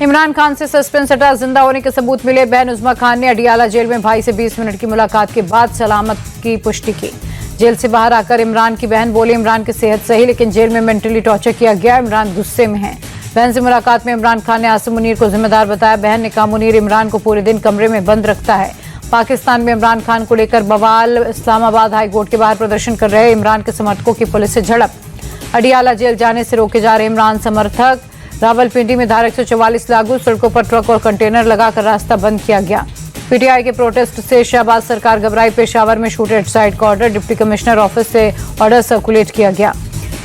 इमरान खान से सस्पेंस हटा, जिंदा होने के सबूत मिले। बहन उज़्मा खान ने अडियाला जेल में भाई से 20 मिनट की मुलाकात के बाद सलामत की पुष्टि की। जेल से बाहर आकर इमरान की बहन बोली, इमरान की सेहत सही, लेकिन जेल में मेंटली टॉर्चर किया गया। इमरान गुस्से में है। बहन से मुलाकात में इमरान खान ने आसिम मुनीर को जिम्मेदार बताया। बहन ने कहा, मुनीर इमरान को पूरे दिन कमरे में बंद रखता है। पाकिस्तान में इमरान खान को लेकर बवाल। इस्लामाबाद हाई कोर्ट के बाहर प्रदर्शन कर रहे इमरान के समर्थकों की पुलिस से झड़प। अडियाला जेल जाने से रोके जा रहे इमरान समर्थक। रावलपिंडी में धारा 144 लागू, सड़कों पर ट्रक और कंटेनर लगाकर रास्ता बंद किया गया। पीटीआई के प्रोटेस्ट से शहबाज सरकार घबराई। पेशावर में शूट एट साइट का ऑर्डर, डिप्टी कमिश्नर ऑफिस से ऑर्डर सर्कुलेट किया गया।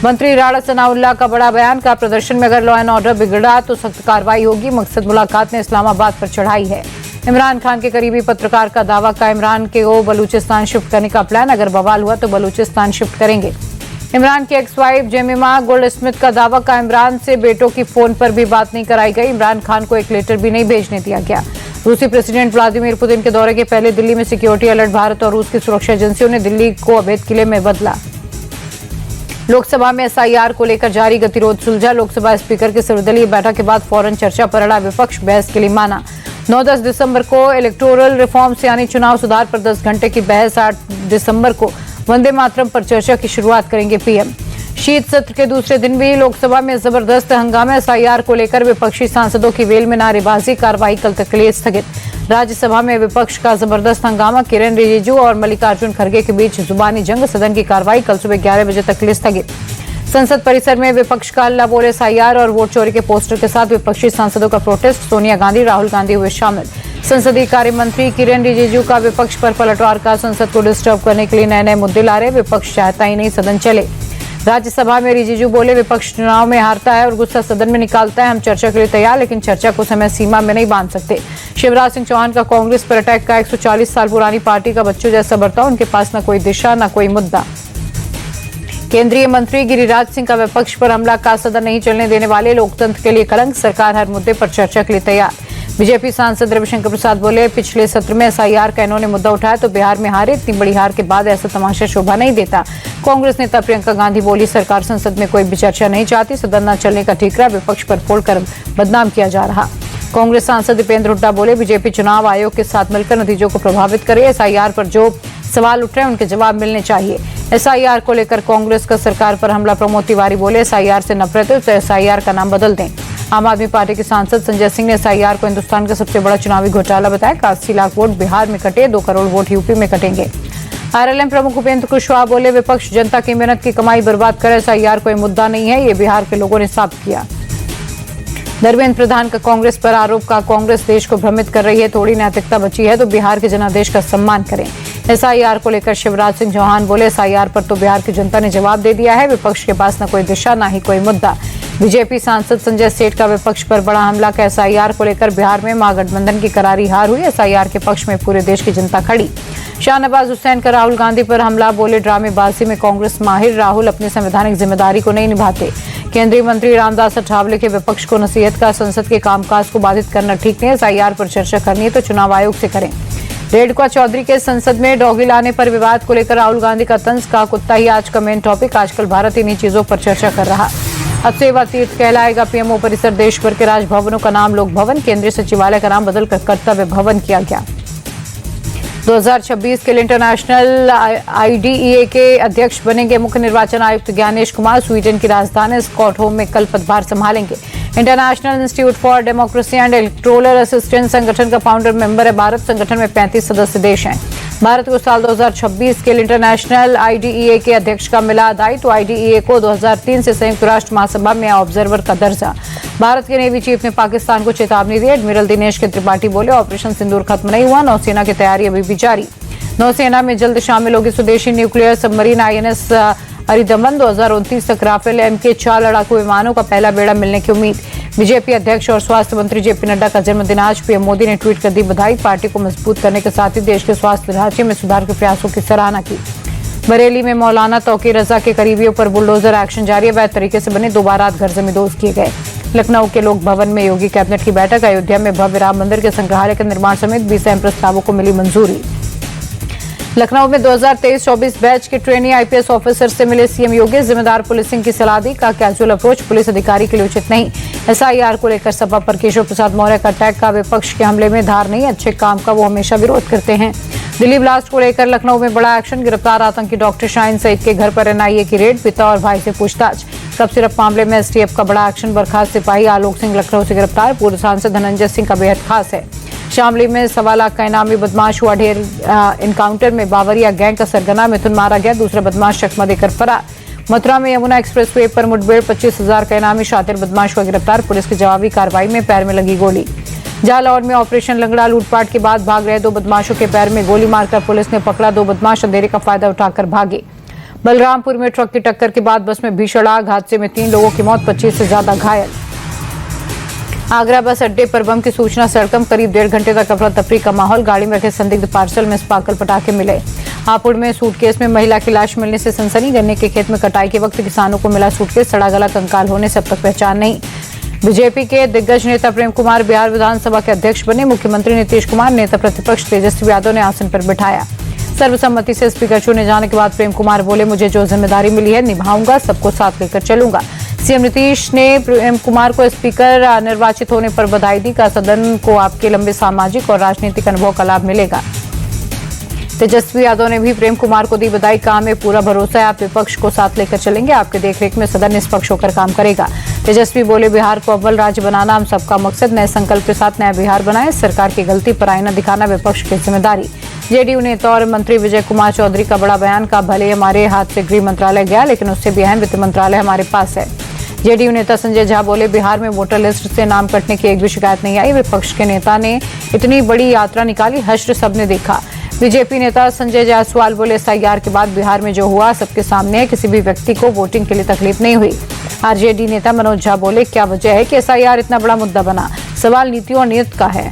मंत्री राणा सनाउल्लाह का बड़ा बयान का, प्रदर्शन में अगर लॉ एंड ऑर्डर बिगड़ा तो सख्त कार्रवाई होगी। मकसद मुलाकात ने इस्लामाबाद पर चढ़ाई है। इमरान खान के करीबी पत्रकार का दावा का, इमरान के को बलूचिस्तान शिफ्ट करने का प्लान, अगर बवाल हुआ तो बलूचिस्तान शिफ्ट करेंगे। इमरान की एक्स वाइफ जेमिमा गोल्डस्मिथ का दावा का, इमरान से बेटों की फोन पर भी बात नहीं कराई गई। इमरान खान को एक लेटर भी नहीं भेजने दिया गया। रूसी प्रेसिडेंट व्लादिमीर पुतिन के दौरे के पहले दिल्ली में सिक्योरिटी अलर्ट। भारत और रूस की सुरक्षा एजेंसियों ने दिल्ली को अवैध किले में बदला। लोकसभा में एसआईआर को लेकर जारी गतिरोध सुलझा। लोकसभा स्पीकर की सर्वदलीय बैठक के बाद फौरन चर्चा पर अड़ा विपक्ष, बहस के लिए माना। 9-10 दिसंबर को इलेक्टोरल रिफॉर्म्स यानी चुनाव सुधार पर 10 घंटे की बहस। 8 दिसंबर को वंदे मातरम पर चर्चा की शुरुआत करेंगे पीएम। शीत सत्र के दूसरे दिन भी लोकसभा में जबरदस्त हंगामा। एसआईआर को लेकर विपक्षी सांसदों की वेल में नारेबाजी, कार्रवाई कल तक के लिए स्थगित। राज्यसभा में विपक्ष का जबरदस्त हंगामा। किरेन रिजिजू और मल्लिकार्जुन खड़गे के बीच जुबानी जंग। सदन की कार्रवाई कल सुबह 11 बजे तक के लिए स्थगित। संसद परिसर में विपक्ष का हल्ला बोल। एसआईआर और वोट चोरी के पोस्टर के साथ विपक्षी सांसदों का प्रोटेस्ट। सोनिया गांधी, राहुल गांधी हुए शामिल। संसदीय कार्य मंत्री किरेन रिजिजू का विपक्ष पर पलटवार का, संसद को डिस्टर्ब करने के लिए नए नए मुद्दे ला रहे। विपक्ष चाहता ही नहीं सदन चले। राज्यसभा में रिजिजू बोले, विपक्ष चुनाव में हारता है और गुस्सा सदन में निकालता है। हम चर्चा के लिए तैयार, लेकिन चर्चा को समय सीमा में नहीं बांध सकते। शिवराज सिंह चौहान का कांग्रेस पर अटैक का, 140 साल पुरानी पार्टी का बच्चों जैसा बर्ताव, उनके पास न कोई दिशा न कोई मुद्दा। केंद्रीय मंत्री गिरिराज सिंह का विपक्ष पर हमला का, सदन नहीं चलने देने वाले, लोकतंत्र के लिए कलंक। सरकार हर मुद्दे पर चर्चा के लिए तैयार। बीजेपी सांसद रविशंकर प्रसाद बोले, पिछले सत्र में एसआईआर का इन्होंने मुद्दा उठाया तो बिहार में हारे। इतनी बड़ी हार के बाद ऐसा तमाशा शोभा नहीं देता। कांग्रेस नेता प्रियंका गांधी बोली, सरकार संसद में कोई भी चर्चा नहीं चाहती। सदन न चलने का ठीकरा विपक्ष पर फोड़कर बदनाम किया जा रहा। कांग्रेस सांसद दीपेंद्र हुड्डा बोले, बीजेपी चुनाव आयोग के साथ मिलकर नतीजों को प्रभावित करे। एसआईआर पर जो सवाल उठ रहे हैं उनके जवाब मिलने चाहिए। एसआईआर को लेकर कांग्रेस का सरकार पर हमला। प्रमोद तिवारी बोले, एसआईआर से नफरत है तो एसआईआर का नाम बदल दें। आम आदमी पार्टी के सांसद संजय सिंह ने एसआईआर को हिंदुस्तान का सबसे बड़ा चुनावी घोटाला बताया। 80 लाख वोट बिहार में कटे, 2 करोड़ वोट यूपी में कटेंगे। आरएलएम प्रमुख उपेंद्र कुशवाहा बोले, विपक्ष जनता की मेहनत की कमाई बर्बाद करे। एसआईआर कोई मुद्दा नहीं है, ये बिहार के लोगों ने साबित किया। धर्मेंद्र प्रधान का कांग्रेस पर आरोप का, कांग्रेस देश को भ्रमित कर रही है। थोड़ी नैतिकता बची है तो बिहार के जनादेश का सम्मान करें। एसआईआर को लेकर शिवराज सिंह चौहान बोले, एसआईआर पर तो बिहार की जनता ने जवाब दे दिया है। विपक्ष के पास न कोई दिशा न ही कोई मुद्दा। बीजेपी सांसद संजय सेठ का विपक्ष पर बड़ा हमला का, एसआईआर को लेकर बिहार में महागठबंधन की करारी हार हुई। एसआईआर के पक्ष में पूरे देश की जनता खड़ी। शाहनवाज हुसैन का राहुल गांधी पर हमला, बोले ड्रामेबाजी में कांग्रेस माहिर। राहुल अपनी संवैधानिक जिम्मेदारी को नहीं निभाते। केंद्रीय मंत्री रामदास अठावले के विपक्ष को नसीहत का, संसद के कामकाज को बाधित करना ठीक नहीं। एसआईआर पर चर्चा करनी है तो चुनाव आयोग से करें। रेणुका चौधरी के संसद में डॉगी लाने पर विवाद को लेकर राहुल गांधी का तंज का, कुत्ता ही आज का मेन टॉपिक। आजकल भारत इन्हीं चीजों पर चर्चा कर रहा। अब सेवा तीर्थ कहलाएगा पीएमओ परिसर। देश भर के राजभवनों का नाम लोक भवन, केंद्रीय सचिवालय का नाम बदलकर कर्तव्य भवन किया गया। 2026 के लिए इंटरनेशनल आईडीईए के अध्यक्ष बनेंगे मुख्य निर्वाचन आयुक्त ज्ञानेश कुमार। स्वीडन की राजधानी स्टॉकहोम में कल पदभार संभालेंगे। International institute for democracy and electoral assistance संगठन का फाउंडर मेंबर है भारत। संगठन में 35 सदस्य देश हैं। भारत को साल 2026 के लिए इंटरनेशनल आईडीईए के अध्यक्ष का मिला दायित्व। आईडीईए को 2003 से संयुक्त राष्ट्र महासभा में ऑब्जर्वर का दर्जा। भारत के नेवी चीफ ने पाकिस्तान को चेतावनी दी। एडमिरल दिनेश के त्रिपाठी बोले, ऑपरेशन सिंदूर खत्म नहीं हुआ, नौसेना की तैयारी अभी भी जारी। नौसेना में जल्द शामिल होगी स्वदेशी न्यूक्लियर सबमरीन आईएनएस अरिदमन। 2029 तक राफेल MK4 लड़ाकू विमानों का पहला बेड़ा मिलने की उम्मीद। बीजेपी अध्यक्ष और स्वास्थ्य मंत्री जेपी नड्डा का जन्मदिन आज। पीएम मोदी ने ट्वीट कर दी बधाई। पार्टी को मजबूत करने के साथ ही देश के स्वास्थ्य ढांचे में सुधार के प्रयासों की सराहना की। बरेली में मौलाना तौकीर रजा के करीबियों पर बुलडोजर एक्शन जारी है। अवैध तरीके से बने 2 बारात घर जमींदोज किए गए। लखनऊ के लोक भवन में योगी कैबिनेट की बैठक। अयोध्या में भव्य राम मंदिर के संग्रहालय के निर्माण समेत 20 अहम प्रस्तावों को मिली मंजूरी। लखनऊ में 2023-24 बैच के ट्रेनी आईपीएस ऑफिसर से मिले सीएम योगी। जिम्मेदार पुलिसिंग की सलाह दी। का कैजुअल अप्रोच पुलिस अधिकारी के लिए उचित नहीं। एसआईआर को लेकर सपा पर केशव प्रसाद मौर्य का अटैक का विपक्ष के हमले में धार नहीं, अच्छे काम का वो हमेशा विरोध करते हैं। दिल्ली ब्लास्ट को लेकर लखनऊ में बड़ा एक्शन, गिरफ्तार आतंकी डॉक्टर शाहीन सईद के घर पर एनआईए की रेड, पिता और भाई से पूछताछ। कप सिरप मामले में एसटीएफ का बड़ा एक्शन, बर्खास्त सिपाही आलोक सिंह लखनऊ से गिरफ्तार, पूर्व सांसद धनंजय सिंह का बेहद खास है। शामली में 1.25 लाख का इनामी बदमाश हुआ ढेर, इनकाउंटर में बावरिया गैंग का सरगना मिथुन मारा गया, दूसरा बदमाश चकमा देकर फरार। मथुरा में यमुना एक्सप्रेसवे पर मुठभेड़, 25,000 का इनामी शातिर बदमाश हुआ गिरफ्तार, पुलिस की जवाबी कार्रवाई में पैर में लगी गोली। जालौर में ऑपरेशन लंगड़ा, लूटपाट के बाद भाग रहे 2 बदमाशों के पैर में गोली मारकर पुलिस ने पकड़ा, 2 बदमाश अंधेरे का फायदा उठाकर भागे। बलरामपुर में ट्रक की टक्कर के बाद बस में भीषण आग, हादसे में 3 लोगों की मौत, 25 से ज्यादा घायल। आगरा बस अड्डे पर बम की सूचना, सड़कम करीब 1.5 घंटे तक अफरा तफरी का माहौल, गाड़ी में रखे संदिग्ध पार्सल में स्पार्कल पटाखे मिले। हापुड़ में सूटकेस में महिला की लाश मिलने से सनसनी, गन्ने के खेत में कटाई के वक्त किसानों को मिला सूटकेस, सड़ा गला कंकाल होने से अब तक पहचान नहीं। बीजेपी के दिग्गज नेता प्रेम कुमार बिहार विधानसभा के अध्यक्ष बने, मुख्यमंत्री नीतीश कुमार नेता प्रतिपक्ष तेजस्वी यादव ने आसन पर बिठाया। सर्वसम्मति से स्पीकर चुने जाने के बाद प्रेम कुमार बोले, मुझे जो जिम्मेदारी मिली है निभाऊंगा, सबको साथ लेकर चलूंगा। सीएम नीतीश ने प्रेम कुमार को स्पीकर निर्वाचित होने पर बधाई दी, का सदन को आपके लंबे सामाजिक और राजनीतिक अनुभव का लाभ मिलेगा। तेजस्वी यादव ने भी प्रेम कुमार को दी बधाई, कहा हमें पूरा भरोसा है आप विपक्ष को साथ लेकर चलेंगे, आपके देखरेख में सदन निष्पक्ष होकर काम करेगा। तेजस्वी बोले, बिहार को अव्वल राज्य बनाना हम सबका मकसद, नए संकल्प के साथ नया बिहार बनाए, सरकार की गलती पर आईना दिखाना विपक्ष की जिम्मेदारी। जेडीयू नेता और मंत्री विजय कुमार चौधरी का बड़ा बयान, का भले हमारे हाथ से गृह मंत्रालय गया लेकिन उससे भी अहम वित्त मंत्रालय हमारे पास है। जेडीयू नेता संजय झा बोले, बिहार में वोटर लिस्ट से नाम कटने की एक भी शिकायत नहीं आई, विपक्ष के नेता ने इतनी बड़ी यात्रा निकाली, हश्र सबने देखा। बीजेपी नेता संजय जायसवाल बोले, एसआईआर के बाद बिहार में जो हुआ सबके सामने है, किसी भी व्यक्ति को वोटिंग के लिए तकलीफ नहीं हुई। आरजेडी नेता मनोज झा बोले, क्या वजह है कि एसआईआर इतना बड़ा मुद्दा बना, सवाल नीतियों और नीयत का है।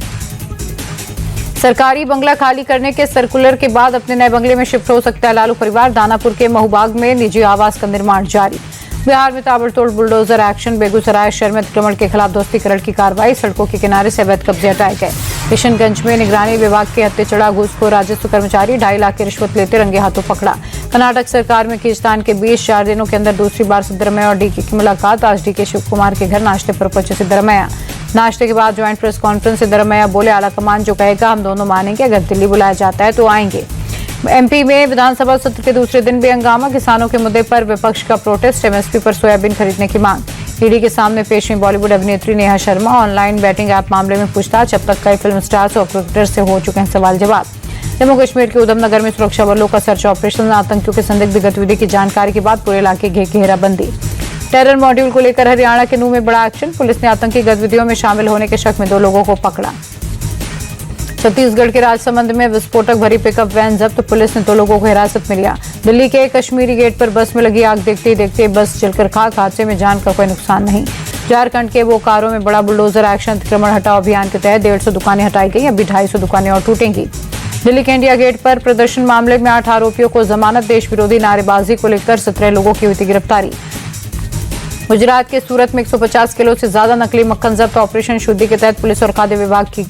सरकारी बंगला खाली करने के सर्कुलर के बाद अपने नए बंगले में शिफ्ट हो सकता है लालू परिवार, दानापुर के महूबाग में निजी आवास का निर्माण जारी। बिहार में ताबड़तोड़ बुलडोजर एक्शन, बेगूसराय शहर में अतिक्रमण के खिलाफ ध्वस्तीकरण की कार्रवाई, सड़कों के किनारे से अवैध कब्जे हटाए गए। किशनगंज में निगरानी विभाग के हत्थे चढ़ा घूसखोर राजस्व कर्मचारी, 2.5 लाख की रिश्वत लेते रंगे हाथों पकड़ा। कर्नाटक सरकार में खींचतान के बीच 4 दिनों के अंदर दूसरी बार सिद्धरमैया और डीके की मुलाकात, आज डीके शिव कुमार के घर नाश्ते पर पहुंचे सिद्धरमैया। नाश्ते के बाद ज्वाइंट प्रेस कॉन्फ्रेंस, सिद्धरमैया बोले, आलाकमान जो कहेगा हम दोनों मानेंगे, अगर दिल्ली बुलाया जाता है तो आएंगे। एमपी में विधानसभा सत्र के दूसरे दिन भी हंगामा, किसानों के मुद्दे पर विपक्ष का प्रोटेस्ट, एमएसपी पर सोयाबीन खरीदने की मांग। ईडी के सामने पेश हुई बॉलीवुड अभिनेत्री Neha Sharma, online batting app मामले में पूछताछ, अब तक कई फिल्म स्टार्स और क्रिकेटर्स से हो चुके हैं सवाल जवाब। जम्मू कश्मीर के उधमनगर में सुरक्षा बलों का सर्च ऑपरेशन, आतंकियों के संदिग्ध गतिविधि की जानकारी के बाद पूरे इलाके की घेराबंदी। टेरर मॉड्यूल को लेकर हरियाणा के नूह में बड़ा एक्शन, पुलिस ने आतंकी गतिविधियों में शामिल होने के शक में 2 लोगों को पकड़ा। छत्तीसगढ़ के राजसमंद में विस्फोटक भरी पिकअप वैन जब्त, पुलिस ने 2 लोगों को हिरासत में लिया। दिल्ली के कश्मीरी गेट पर बस में लगी आग, देखते ही देखते बस जलकर खाक, हादसे में जान का कोई नुकसान नहीं। झारखंड के बोकारो में बड़ा बुलडोजर एक्शन, अतिक्रमण हटाओ अभियान के तहत 150 दुकानें हटाई गई, अभी 250 दुकानें और टूटेंगी। दिल्ली के इंडिया गेट पर प्रदर्शन मामले में 8 आरोपियों को जमानत, देश विरोधी नारेबाजी को लेकर 17 लोगों की हुई थी गिरफ्तारी। गुजरात के सूरत में 150 किलो से ज्यादा नकली मक्खन जब्त, ऑपरेशन शुद्धि के तहत पुलिस और खाद्य विभाग की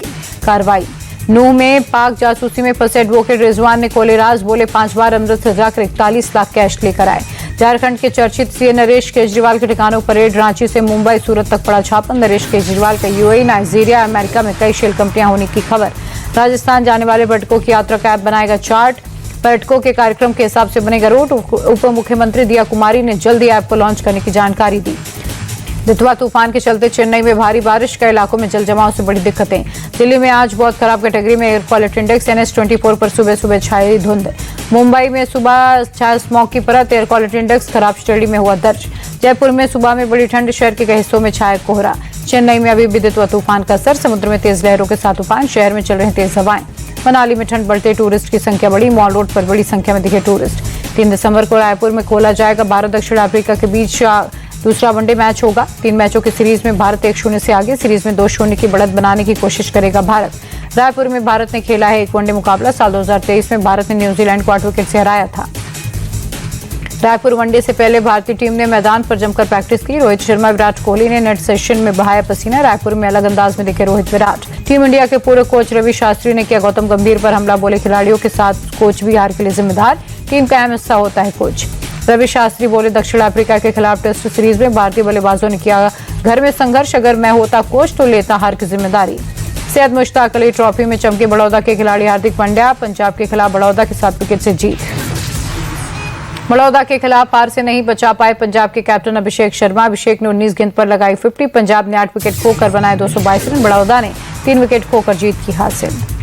कार्रवाई। नूह में पाक जासूसी में फंसे एडवोकेट रिजवान ने खोले राज, बोले 5 बार अमृत जाकर 41 लाख कैश लेकर आए। झारखंड के चर्चित सीएम नरेश केजरीवाल के ठिकानों पर रेड, रांची से मुंबई सूरत तक पड़ा छापा। नरेश केजरीवाल का यूएई, नाइजीरिया, अमेरिका में कई शेल कंपनियां होने की खबर। राजस्थान जाने वाले पर्यटकों की यात्रा का ऐप बनाएगा चार्ट, पर्यटकों के कार्यक्रम के हिसाब से बनेगा रूट। उप मुख्यमंत्री दिया कुमारी ने जल्दी ऐप को लॉन्च करने की जानकारी दी। दितवा तूफान के चलते चेन्नई में भारी बारिश, कई इलाकों में जल जमाव से बड़ी दिक्कतें। दिल्ली में आज बहुत खराब कैटेगरी में एयर क्वालिटी इंडेक्स, NH24 पर सुबह सुबह छाई धुंध। मुंबई में सुबह छाया स्मॉग की परत, एयर क्वालिटी इंडेक्स खराब श्रेणी में हुआ दर्ज। जयपुर में सुबह में बड़ी ठंड, शहर के कई हिस्सों में छाया कोहरा। चेन्नई में अभी भी दितवा तूफान का असर, समुद्र में तेज लहरों के साथ तूफान, शहर में चल रहे तेज हवाएं। मनाली में ठंड बढ़ते, टूरिस्ट की संख्या बढ़ी, मॉल रोड पर बड़ी संख्या में दिखे टूरिस्ट। 3 दिसंबर को रायपुर में खोला जाएगा भारत दक्षिण अफ्रीका के बीच दूसरा वनडे मैच होगा। 3 मैचों की सीरीज में भारत 1-0 से आगे, सीरीज में 2-0 की बढ़त बनाने की कोशिश करेगा भारत। रायपुर में भारत ने खेला है 1 वनडे मुकाबला, साल 2023 में भारत ने न्यूजीलैंड को 8 विकेट से हराया था। रायपुर वनडे से पहले भारतीय टीम ने मैदान पर जमकर प्रैक्टिस की। रोहित शर्मा, विराट कोहली ने नेट सेशन में बहाया पसीना। रायपुर में अलग अंदाज में दिखे रोहित, विराट। टीम इंडिया के पूर्व कोच रवि शास्त्री ने किया गौतम गंभीर पर हमला, बोले खिलाड़ियों के साथ कोच भी हार के लिए जिम्मेदार, टीम का अहम हिस्सा होता है कोच। रवि शास्त्री बोले दक्षिण अफ्रीका के खिलाफ टेस्ट सीरीज में भारतीय बल्लेबाजों ने किया घर में संघर्ष, अगर मैं होता कोच तो लेता हार की जिम्मेदारी। सैयद मुश्ताक अली ट्रॉफी में चमके बड़ौदा के खिलाड़ी हार्दिक पांड्या, पंजाब के खिलाफ बड़ौदा के 7 विकेट से जीत। बड़ौदा के खिलाफ हार से नहीं बचा पाए पंजाब के कैप्टन अभिषेक शर्मा। अभिषेक ने 19 गेंद पर लगाई 50। पंजाब ने 8 विकेट खोकर बनाए 222 रन। बड़ौदा ने 3 विकेट खोकर जीत की हासिल।